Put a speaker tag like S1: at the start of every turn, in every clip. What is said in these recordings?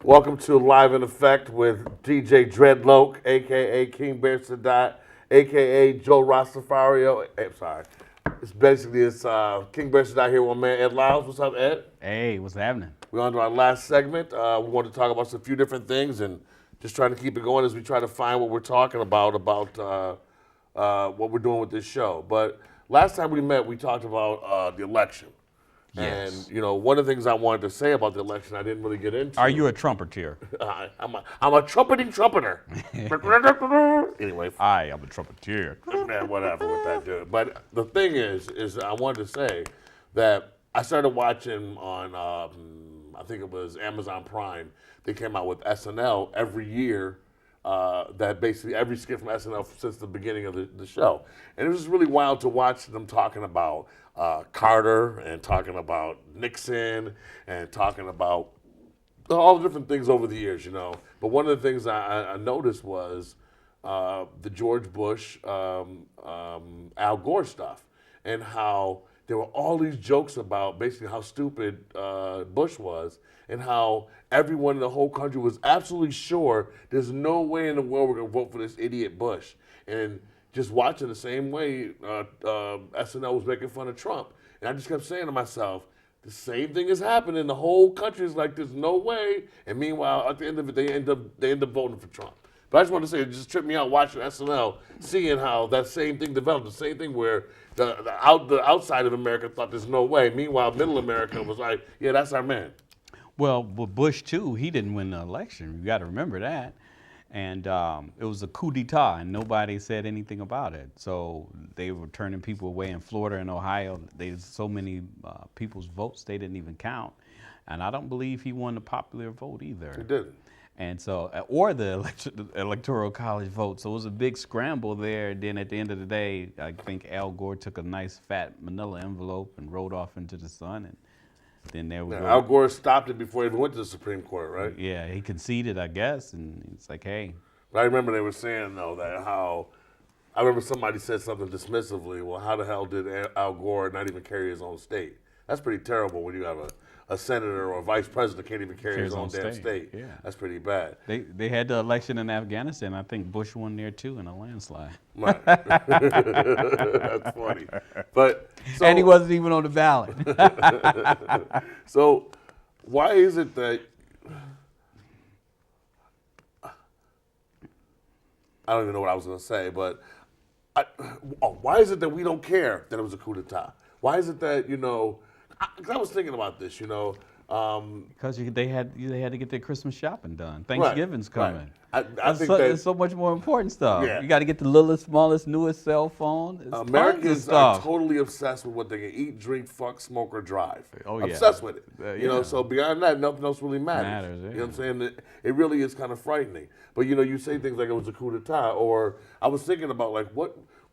S1: Welcome to Live in Effect with DJ Dreadloke, aka King Bear Sadat, aka Joe Rastafario. Sorry. It's King Bear Sadat here with my man Ed Lyles. What's up, Ed?
S2: Hey, what's happening?
S1: We're on to our last segment. We want to talk about a few different things and just trying to keep it going as we try to find what we're talking about what we're doing with this show. But last time we met, we talked about the election.
S2: Yes.
S1: And, one of the things I wanted to say about the election, I didn't really get into.
S2: Are you a trumpeter?
S1: I'm a trumpeting trumpeter. Anyway.
S2: I am a trumpeter.
S1: Whatever with that dude. But the thing is I wanted to say that I started watching on, I think it was Amazon Prime. They came out with SNL every year. That basically every skit from SNL since the beginning of the show. And it was just really wild to watch them talking about Carter and talking about Nixon and talking about all the different things over the years, But one of the things I noticed was the George Bush, Al Gore stuff and how there were all these jokes about basically how stupid Bush was and how everyone in the whole country was absolutely sure there's no way in the world we're going to vote for this idiot Bush. And just watching the same way SNL was making fun of Trump. And I just kept saying to myself, the same thing is happening. The whole country is like, there's no way. And meanwhile, at the end of it, they end up voting for Trump. But I just want to say, it just tripped me out watching SNL, seeing how that same thing developed. The same thing where the outside of America thought there's no way. Meanwhile, middle America was like, yeah, that's our man.
S2: Well, with Bush, too, he didn't win the election. You got to remember that. And it was a coup d'etat, and nobody said anything about it. So they were turning people away in Florida and Ohio. There's so many people's votes they didn't even count. And I don't believe he won the popular vote either.
S1: He didn't.
S2: And so, or the electoral college vote. So it was a big scramble there. And then at the end of the day, I think Al Gore took a nice fat manila envelope and rode off into the sun. And then there we go.
S1: Al Gore stopped it before it even went to the Supreme Court, right?
S2: Yeah, he conceded, I guess. And it's like, hey.
S1: But I remember they were saying, though, I remember somebody said something dismissively, well, how the hell did Al Gore not even carry his own state? That's pretty terrible when you have a senator or a vice president can't even carry his own damn state.
S2: Yeah.
S1: That's pretty bad.
S2: They had the election in Afghanistan. I think Bush won there too in a landslide.
S1: Right. That's funny.
S2: And he wasn't even on the ballot.
S1: So why is it that I don't even know what I was going to say, but why is it that we don't care that it was a coup d'etat? Why is it that, I was thinking about this,
S2: because they had to get their Christmas shopping done. Thanksgiving's coming.
S1: Right. I think
S2: there's so much more important stuff.
S1: Yeah.
S2: You got to get the littlest, smallest, newest cell phone.
S1: Americans are totally obsessed with what they can eat, drink, fuck, smoke, or drive.
S2: Oh, yeah.
S1: Obsessed with it. So beyond that, nothing else really matters.
S2: Yeah.
S1: You know what I'm saying? It really is kind of frightening. But you say things like it was a coup d'etat, or I was thinking about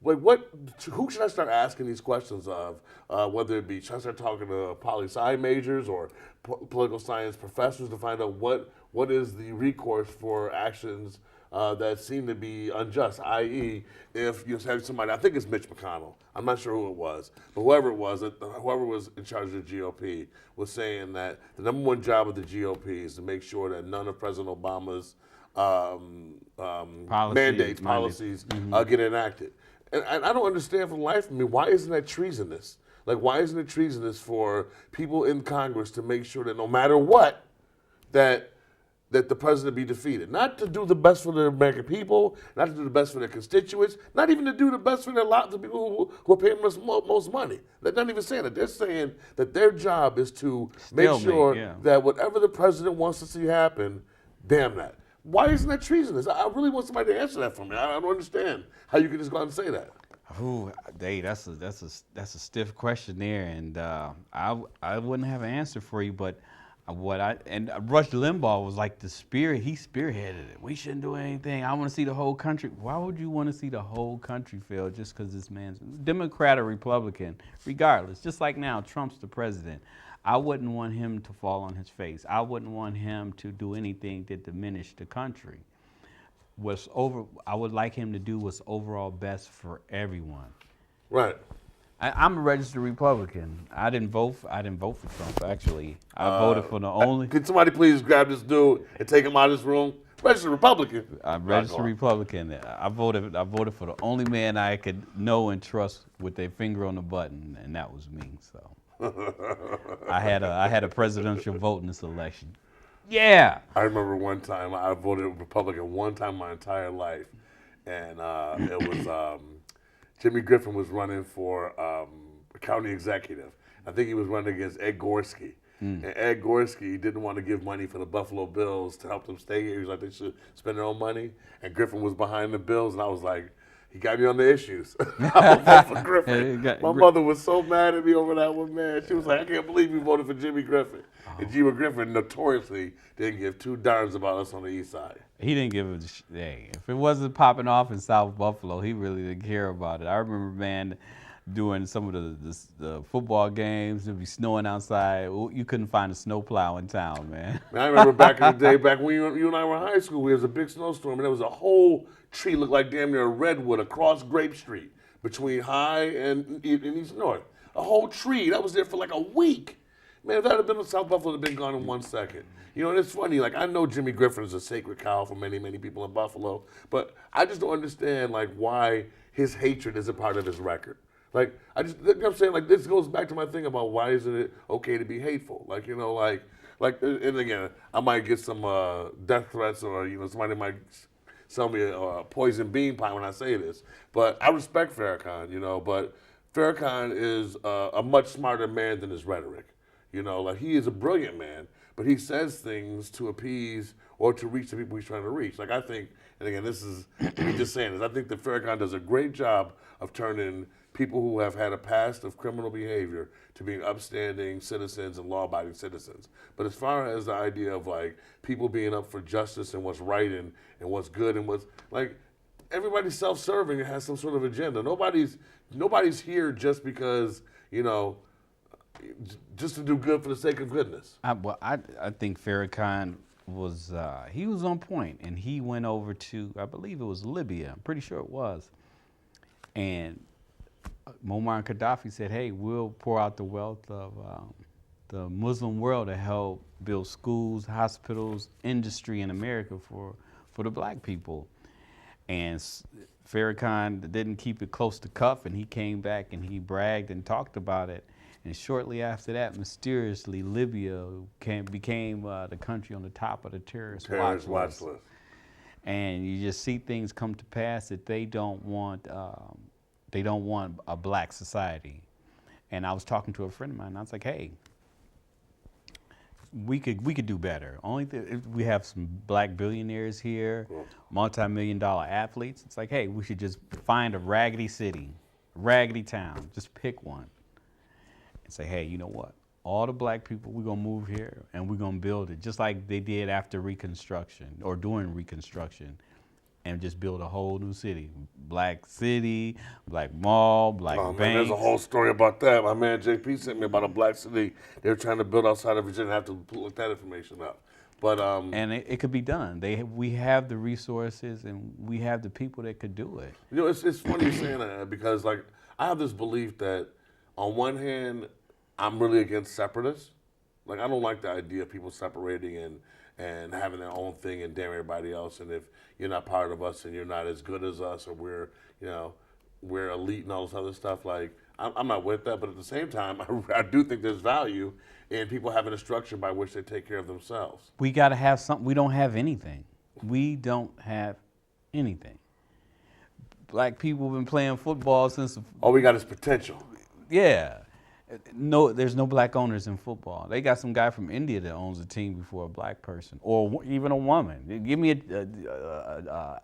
S1: who should I start asking these questions of? Whether it be, should I start talking to poli-sci majors or political science professors to find out what is the recourse for actions that seem to be unjust, i.e., if you have somebody, I think it's Mitch McConnell, I'm not sure who it was, but whoever it was, whoever was in charge of the GOP was saying that the number one job of the GOP is to make sure that none of President Obama's policies get enacted. And I don't understand for the life of me, why isn't that treasonous? Like, why isn't it treasonous for people in Congress to make sure that no matter what, that the president be defeated? Not to do the best for the American people, not to do the best for their constituents, not even to do the best for the people who are paying most money. They're not even saying that. They're saying that their job is to make sure that whatever the president wants to see happen, damn that. Why isn't that treasonous? I really want somebody to answer that for me. I don't understand how you can just go out and say that.
S2: Ooh, Dave, that's a stiff question there, and I wouldn't have an answer for you. But Rush Limbaugh was like the spirit. He spearheaded it. We shouldn't do anything. I want to see the whole country. Why would you want to see the whole country fail just because this man's Democrat or Republican, regardless? Just like now, Trump's the president. I wouldn't want him to fall on his face. I wouldn't want him to do anything to diminish the country. I would like him to do what's overall best for everyone.
S1: Right.
S2: I'm a registered Republican. I didn't vote. I didn't vote for Trump. Actually, I voted for the only.
S1: Can somebody please grab this dude and take him out of this room? Registered Republican.
S2: I'm registered Republican. I voted. I voted for the only man I could know and trust with their finger on the button, and that was me. So I had a presidential vote in this election. Yeah.
S1: I remember one time I voted Republican one time my entire life, and it was Jimmy Griffin was running for county executive. I think he was running against Ed Gorski. And Ed Gorski didn't want to give money for the Buffalo Bills to help them stay here. He was like, they should spend their own money. And Griffin was behind the Bills, and I was like, he got me on the issues. I would vote for Griffin. My mother was so mad at me over that one, man. She was like, I can't believe you voted for Jimmy Griffin. And Jimmy Griffin notoriously didn't give two darns about us on the east side.
S2: He didn't give a hey. If it wasn't popping off in South Buffalo, he really didn't care about it. I remember, man, doing some of the football games. It'd be snowing outside. You couldn't find a snowplow in town, man.
S1: I remember back in the day, back when you and I were in high school, there was a big snowstorm, and there was a whole tree looked like damn near a redwood across Grape Street between High and East North. A whole tree that was there for like a week. Man, if that had been in South Buffalo, it'd have been gone in 1 second. You know, and it's funny, like, I know Jimmy Griffin is a sacred cow for many, many people in Buffalo, but I just don't understand, like, why his hatred is a part of his record. Like, you know what I'm saying? Like, this goes back to my thing about why isn't it okay to be hateful? Like, you know, like, and again, I might get some death threats or, you know, somebody might sell me a poison bean pie when I say this, but I respect Farrakhan, you know, but Farrakhan is a much smarter man than his rhetoric. You know, like, he is a brilliant man, but he says things to appease or to reach the people he's trying to reach. Like, I think, and again, this is me just saying this, I think that Farrakhan does a great job of turning people who have had a past of criminal behavior to being upstanding citizens and law-abiding citizens. But as far as the idea of, like, people being up for justice and what's right and what's good and what's, like, everybody's self-serving and has some sort of agenda. Nobody's here just because, you know, just to do good for the sake of goodness.
S2: I think Farrakhan was he was on point, and he went over to, I believe it was Libya. I'm pretty sure it was, and Muammar Gaddafi said, "Hey, we'll pour out the wealth of the Muslim world to help build schools, hospitals, industry in America for the black people." And Farrakhan didn't keep it close to cuff, and he came back and he bragged and talked about it. And shortly after that, mysteriously, Libya became the country on the top of the terrorist watch list. And you just see things come to pass that they don't want a black society. And I was talking to a friend of mine, and I was like, hey, we could do better. We have some black billionaires here, multi-million-dollar athletes. It's like, hey, we should just find a raggedy city, raggedy town, just pick one. And say, hey, you know what? All the black people, we're going to move here and we're going to build it just like they did after Reconstruction or during Reconstruction, and just build a whole new city. Black city, black mall, black banks.
S1: Man, there's a whole story about that. My man JP sent me about a black city they were trying to build outside of Virginia. I have to look that information up. But
S2: and it could be done. We have the resources and we have the people that could do it.
S1: You know, it's funny saying that because, like, I have this belief that on one hand, I'm really against separatists. Like, I don't like the idea of people separating and having their own thing and damn everybody else. And if you're not part of us and you're not as good as us, or we're elite and all this other stuff, like, I'm not with that. But at the same time, I do think there's value in people having a structure by which they take care of themselves.
S2: We got to have something. We don't have anything. We don't have anything. Black people have been playing football since.
S1: All we got is potential.
S2: Yeah. No, there's no black owners in football. They got some guy from India that owns a team before a black person, or even a woman. Give me
S1: a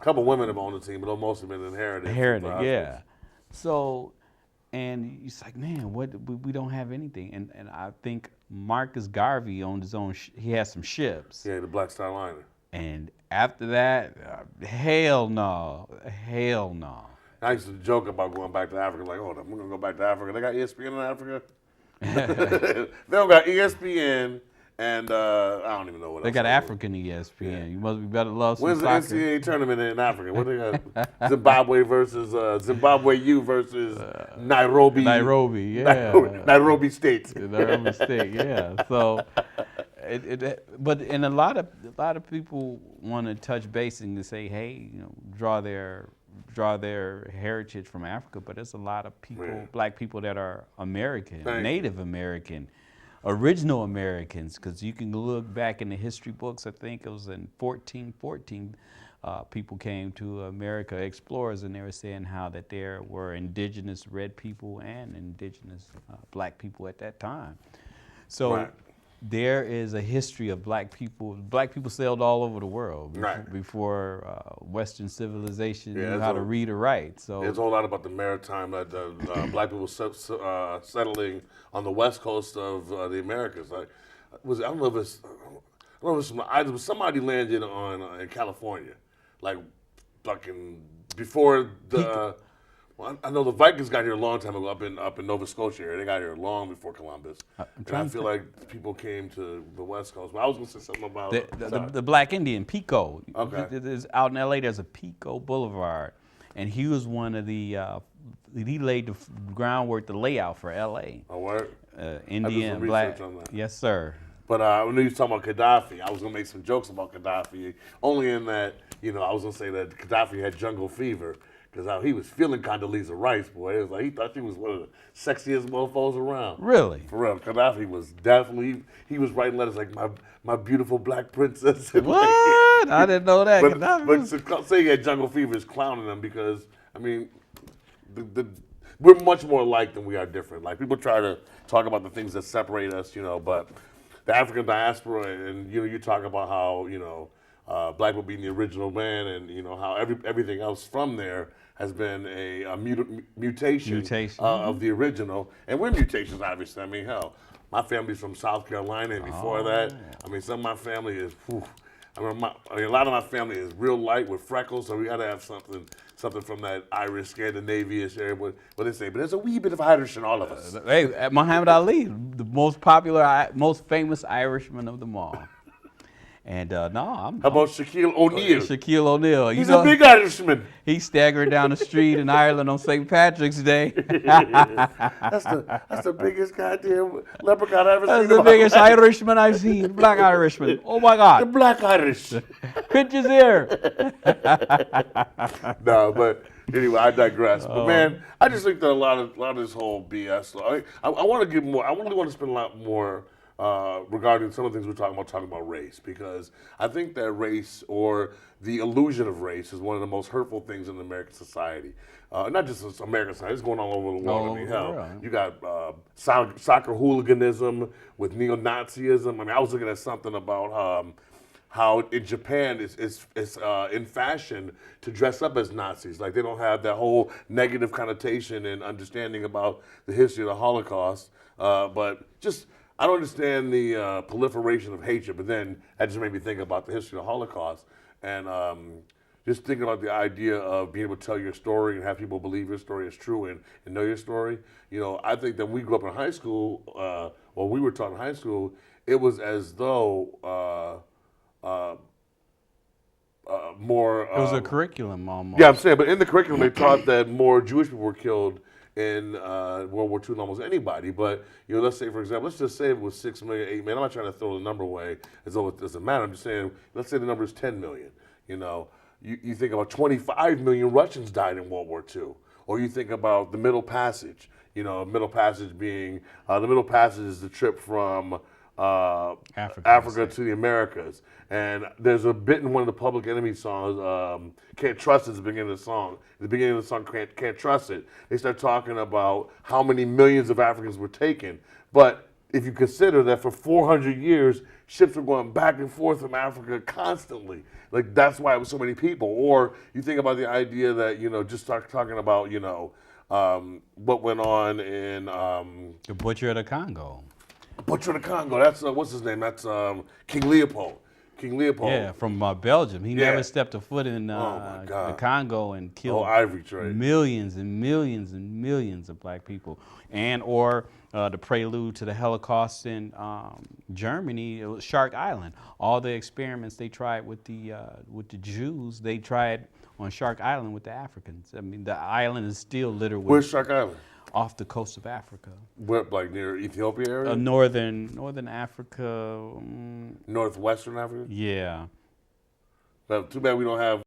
S1: couple women have owned the team, but most have been inherited.
S2: Yeah. So, and it's like, man, we don't have anything. And I think Marcus Garvey owned his own. He has some ships.
S1: Yeah, the Black Star Liner.
S2: And after that, hell no.
S1: I used to joke about going back to Africa, like, oh, we're going to go back to Africa. They got ESPN in Africa? They don't got ESPN, and I don't even know what
S2: They
S1: else.
S2: got
S1: I do.
S2: African ESPN. You must be better love some
S1: When's the
S2: soccer.
S1: NCAA tournament in Africa? What they got? Zimbabwe versus Zimbabwe U versus Nairobi.
S2: Nairobi, yeah.
S1: Nairobi State.
S2: Nairobi State, yeah. So, but and a lot of people want to touch base and say, hey, draw their heritage from Africa. But there's a lot of people, black people that are American, Native American, original Americans, because you can look back in the history books. I think it was in 1414, people came to America, explorers, and they were saying how that there were indigenous red people and indigenous black people at that time. So there is a history of black people. Black people sailed all over the world before Western civilization knew how to read or write. So
S1: there's a whole lot about the maritime that black people settling on the west coast of the Americas. Like, I don't know if it's somebody landed on in California, like fucking before the. Well, I know the Vikings got here a long time ago up in Nova Scotia area. They got here long before Columbus. And I feel like people came to the West Coast. But I was going to say something about
S2: the Black Indian, Pico.
S1: Okay.
S2: Out in L.A., there's a Pico Boulevard. And he was one of the, he laid the groundwork, the layout for L.A.
S1: Oh, word?
S2: Indian, black. On that. Yes, sir.
S1: But when you was talking about Gaddafi, I was going to make some jokes about Gaddafi, only in that, I was going to say that Gaddafi had jungle fever. Because he was feeling Condoleezza Rice, boy. It was like he thought she was one of the sexiest mofos around.
S2: Really?
S1: For real. Gaddafi was definitely, he was writing letters like, my beautiful black princess.
S2: What? I didn't know that.
S1: But to say he had jungle fever is clowning him because, I mean, we're much more alike than we are different. Like, people try to talk about the things that separate us, but the African diaspora, and, you talk about how, black people being the original man, and how everything else from there has been a mutation. Of the original, and we're mutations, obviously. I mean, hell, my family's from South Carolina, and before that, I mean, some of my family is. A lot of my family is real light with freckles, so we got to have something from that Irish, Scandinavian area. What they say, but there's a wee bit of Irish in all of us.
S2: Hey, Muhammad Ali, the most popular, most famous Irishman of them all. And no,
S1: How about Shaquille O'Neal?
S2: Shaquille O'Neal.
S1: He's a big Irishman.
S2: He's staggering down the street in Ireland on St. Patrick's Day.
S1: That's the biggest goddamn leprechaun I've ever seen.
S2: That's the biggest Irishman I've seen. Black Irishman. Oh my God.
S1: The Black Irish.
S2: Pinch his ear.
S1: No, but anyway, I digress. But man, I just think that a lot of this whole BS. I want to give more. I really want to spend a lot more. Regarding some of the things we're talking about race, because I think that race, or the illusion of race, is one of the most hurtful things in American society. Not just American society, it's going all over the world. I mean, hell, you got soccer hooliganism with neo-Nazism. I mean, I was looking at something about how in Japan it's in fashion to dress up as Nazis. Like, they don't have that whole negative connotation and understanding about the history of the Holocaust, but just I don't understand the proliferation of hatred, but then that just made me think about the history of the Holocaust, and just thinking about the idea of being able to tell your story and have people believe your story is true and know your story. I think that when we grew up in high school, or we were taught in high school, it was as though more.
S2: It was a curriculum almost.
S1: Yeah, I'm saying, but in the curriculum they taught that more Jewish people were killed in World War II than almost anybody. But, let's say, for example, let's just say it was 6 million, 8 million. I'm not trying to throw the number away as though it doesn't matter. I'm just saying, let's say the number is 10 million. You think about 25 million Russians died in World War II. Or you think about the Middle Passage. Middle Passage being, the Middle Passage is the trip from Africa to the Americas. And there's a bit in one of the Public Enemy songs, Can't Trust It, is the beginning of the song. At the beginning of the song, Can't Trust It, they start talking about how many millions of Africans were taken. But if you consider that for 400 years, ships were going back and forth from Africa constantly. Like, that's why it was so many people. Or you think about the idea that, just start talking about, what went on in...
S2: the Butcher of the Congo.
S1: Butcher of the Congo, that's, what's his name? That's King Leopold. King Leopold.
S2: Yeah, from Belgium. He
S1: Yeah.
S2: never stepped a foot in
S1: Oh, my God.
S2: the Congo and
S1: Oh,
S2: killed
S1: ivory trade.
S2: millions and millions and millions of black people. And or the prelude to the Holocaust in Germany, it was Shark Island. All the experiments they tried with the Jews, they tried on Shark Island with the Africans. I mean, the island is still littered with
S1: Where's Shark Island?
S2: off the coast of Africa.
S1: Where, like near Ethiopia area?
S2: Northern Africa.
S1: Northwestern Africa?
S2: Yeah.
S1: Well, too bad we don't have